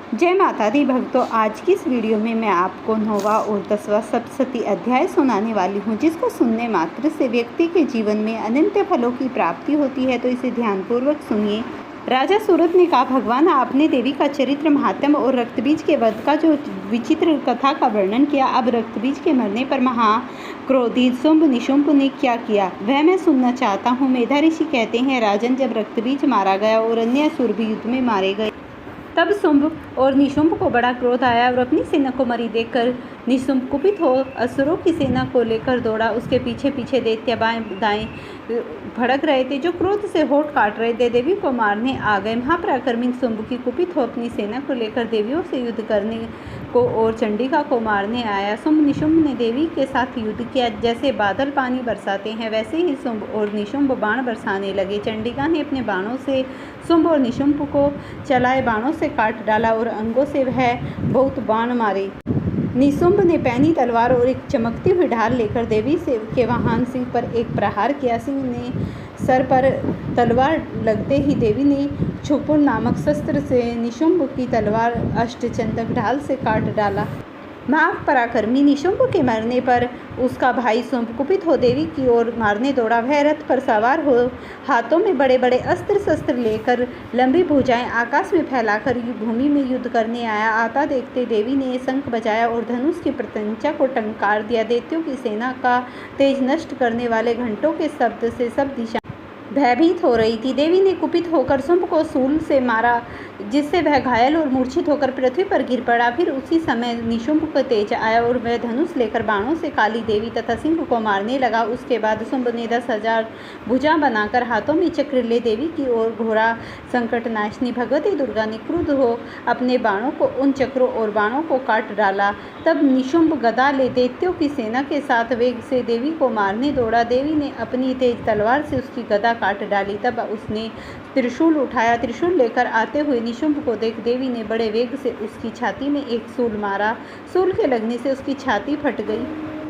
जय माता दी भक्तों, आज की इस वीडियो में मैं आपको 9वां और 10वां सप्तशती अध्याय सुनाने वाली हूँ, जिसको सुनने मात्र से व्यक्ति के जीवन में अनंत फलों की प्राप्ति होती है। तो इसे ध्यानपूर्वक सुनिए। राजा सूरत ने कहा, भगवान आपने देवी का चरित्र, महात्म और रक्तबीज के वध का जो विचित्र कथा का वर्णन किया, अब रक्तबीज के मरने पर महाक्रोधित शुंभ निशुंभ ने क्या किया वह मैं सुनना चाहता हूँ। मेधा ऋषि कहते हैं, राजन, जब रक्तबीज मारा गया और अन्य असुर भी युद्ध में मारे गए, तब शुंभ और निशुंभ को बड़ा क्रोध आया और अपनी सेना को मरी देखकर निशुंभ कुपित हो असुरों की सेना को लेकर दौड़ा। उसके पीछे पीछे दैत्य बाएं दाएं भड़क रहे थे, जो क्रोध से होठ काट रहे थे, देवी को मारने आ गए। महापराक्रमी शुंभ की कुपित हो अपनी सेना को लेकर देवियों से युद्ध करने को और चंडिका को मारने आया। शुंभ निशुंभ ने देवी के साथ युद्ध किया। जैसे बादल पानी बरसाते हैं, वैसे ही शुंभ और निशुंभ बाण बरसाने लगे। चंडिका ने अपने बाणों से शुंभ और निशुंभ को चलाए बाणों से काट डाला और अंगों से वह बहुत बाण मारे। निशुंभ ने पैनी तलवार और एक चमकती हुई ढाल लेकर देवी से के वाहन सिंह पर एक प्रहार किया। सिंह ने सर पर तलवार लगते ही देवी ने छुपुर नामक शस्त्र से निशुंभ की तलवार अष्टचंदक ढाल से काट डाला। महापराक्रमी निशुंभ के मरने पर उसका भाई शुंभ कुपित हो देवी की ओर मारने दौड़ा। वह रथ पर सवार हो हाथों में बड़े बड़े अस्त्र शस्त्र लेकर लंबी भुजाएं आकाश में फैलाकर भूमि में युद्ध करने आया। आता देखते देवी ने शंख बजाया और धनुष की प्रत्यंचा को टंकार दिया। दैत्यों की सेना का तेज नष्ट करने वाले घंटों के शब्द से सब दिशा भयभीत हो रही थी। देवी ने कुपित होकर शुंभ को शूल से मारा, जिससे वह घायल और मूर्छित होकर पृथ्वी पर गिर पड़ा। फिर उसी समय निशुंभ को तेज आया और वह धनुष लेकर बाणों से काली देवी तथा सिंह को मारने लगा। उसके बाद शुंभ ने 10,000 भुजा बनाकर हाथों में चक्र ले देवी की ओर घोड़ा। संकट नाशिनी भगवती दुर्गा ने क्रुद्ध हो अपने बाणों को उन चक्रों और बाणों को काट डाला। तब निशुंभ गदा ले दैत्यों की सेना के साथ वेग से देवी को मारने दौड़ा। देवी ने अपनी तेज तलवार से उसकी गदा काट डाली। तब उसने त्रिशूल उठाया। त्रिशूल लेकर आते हुए निशुंभ को देख देवी ने बड़े वेग से उसकी छाती में एक शूल मारा। शूल के लगने से उसकी छाती फट गई।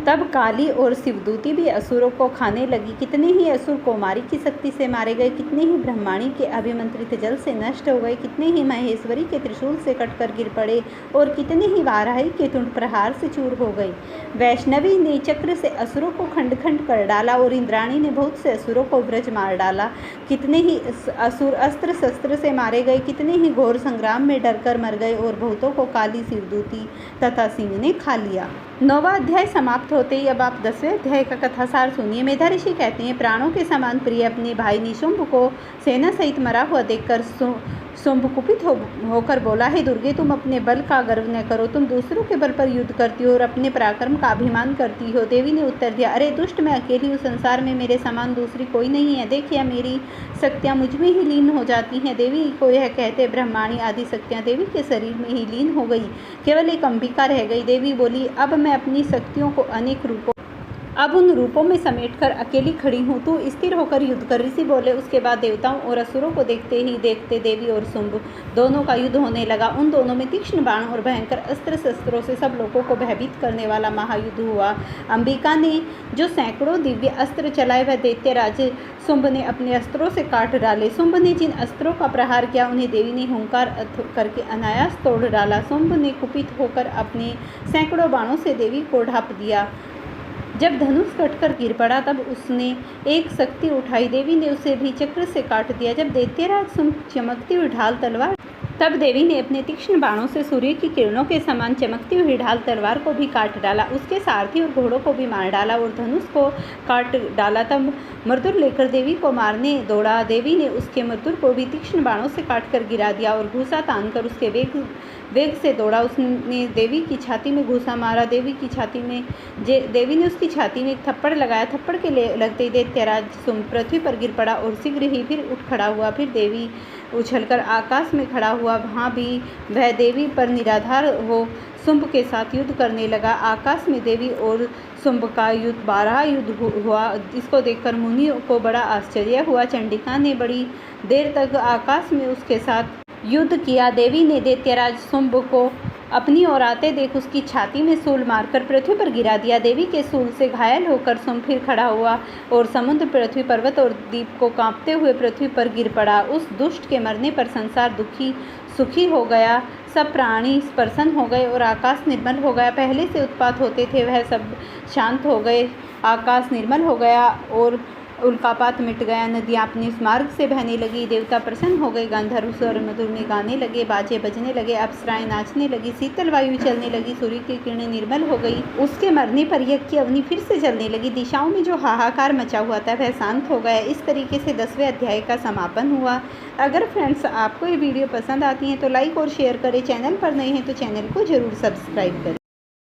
तब काली और शिवदूती भी असुरों को खाने लगी। कितने ही असुर कौमारी की शक्ति से मारे गए, कितने ही ब्रह्माणी के अभिमंत्रित जल से नष्ट हो गए, कितने ही महेश्वरी के त्रिशूल से कटकर गिर पड़े और कितने ही वाराही के तुंड प्रहार से चूर हो गए। वैष्णवी ने चक्र से असुरों को खंड खंड कर डाला और इंद्राणी ने बहुत से असुरों को ब्रज मार डाला। कितने ही असुर अस्त्र शस्त्र से मारे गए, कितने ही घोर संग्राम में डरकर मर गए और बहुतों को काली शिवदूती तथा सिंह ने खा लिया। 9वां अध्याय समाप्त होते ही अब आप 10वें अध्याय का कथासार सुनिए। मेधा ऋषि कहते हैं, प्राणों के समान प्रिय अपने भाई निशुंभ को सेना सहित मरा हुआ देखकर शुंभ कुपित होकर बोला, हे दुर्गे, तुम अपने बल का गर्व न करो। तुम दूसरों के बल पर युद्ध करती हो और अपने पराक्रम का अभिमान करती हो। देवी ने उत्तर दिया, अरे दुष्ट, मैं अकेली हूँ। संसार में मेरे समान दूसरी कोई नहीं है। देखिए, मेरी शक्तियाँ मुझ में ही लीन हो जाती हैं। देवी को यह कहते ब्रह्माणी आदि शक्तियाँ देवी के शरीर में ही लीन हो गई। केवल एक अंबिका रह गई। देवी बोली, अब मैं अपनी शक्तियों को अनेक रूपों अब उन रूपों में समेटकर अकेली खड़ी हूँ। तू स्थिर होकर युद्ध कर। ऋषि बोले। उसके बाद देवताओं और असुरों को देखते ही देखते देवी और शुंभ दोनों का युद्ध होने लगा। उन दोनों में तीक्ष्ण बाण और भयंकर अस्त्र शस्त्रों से सब लोगों को भयभीत करने वाला महायुद्ध हुआ। अंबिका ने जो सैकड़ों दिव्य अस्त्र चलाए, वह दैत्यराज शुंभ ने अपने अस्त्रों से काट डाले। शुंभ ने जिन अस्त्रों का प्रहार किया, उन्हें देवी ने हुंकार करके अनायास तोड़ डाला। शुंभ ने कुपित होकर अपने सैकड़ों बाणों से देवी को ढाँप दिया। जब धनुष कटकर गिर पड़ा, तब उसने एक शक्ति उठाई। देवी ने उसे भी चक्र से काट दिया। जब दैत्यराज शुंभ चमकती हुई ढाल तलवार तब देवी ने अपने तीक्ष्ण बाणों से सूर्य की किरणों के समान चमकती हुई ढाल तलवार को भी काट डाला। उसके सारथी और घोड़ों को भी मार डाला और धनुष को काट डाला। तब मृदुर लेकर देवी को मारने दौड़ा। देवी ने उसके मृदुर को भी तीक्ष्ण बाणों से काटकर गिरा दिया और घूसा तानकर उसके वेग से दौड़ा। उसने देवी की छाती में घूसा मारा। देवी ने उसकी छाती में एक थप्पड़ लगाया। थप्पड़ के लगते ही दैत्यराज शुंभ पृथ्वी पर गिर पड़ा और शीघ्र ही फिर उठ खड़ा हुआ। फिर देवी उछलकर आकाश में खड़ा हुआ। वहाँ भी वह देवी पर निराधार हो शुंभ के साथ युद्ध करने लगा। आकाश में देवी और शुंभ का युद्ध 12 युद्ध हुआ। इसको देखकर मुनियों को बड़ा आश्चर्य हुआ। चंडिका ने बड़ी देर तक आकाश में उसके साथ युद्ध किया। देवी ने दैत्यराज शुंभ को अपनी ओर आते देख उसकी छाती में शूल मारकर पृथ्वी पर गिरा दिया। देवी के शूल से घायल होकर शुंभ फिर खड़ा हुआ और समुद्र, पृथ्वी, पर्वत और द्वीप को कांपते हुए पृथ्वी पर गिर पड़ा। उस दुष्ट के मरने पर संसार दुखी सुखी हो गया। सब प्राणी प्रसन्न हो गए और आकाश निर्मल हो गया। पहले से उत्पात होते थे वह सब शांत हो गए, आकाश निर्मल हो गया और उल्कापात मिट गया। नदियाँ अपने इस मार्ग से बहने लगी, देवता प्रसन्न हो गए, गंधर्व स्वर मधुर में गाने लगे, बाजे बजने लगे, अप्सराएं नाचने लगी, शीतल वायु चलने लगी, सूर्य की किरणें निर्मल हो गई। उसके मरने पर यज्ञ की अग्नि फिर से जलने लगी, दिशाओं में जो हाहाकार मचा हुआ था वह शांत हो गया। इस तरीके से 10वें अध्याय का समापन हुआ। अगर फ्रेंड्स आपको ये वीडियो पसंद आती है तो लाइक और शेयर करें, चैनल पर नए हैं तो चैनल को ज़रूर सब्सक्राइब करें।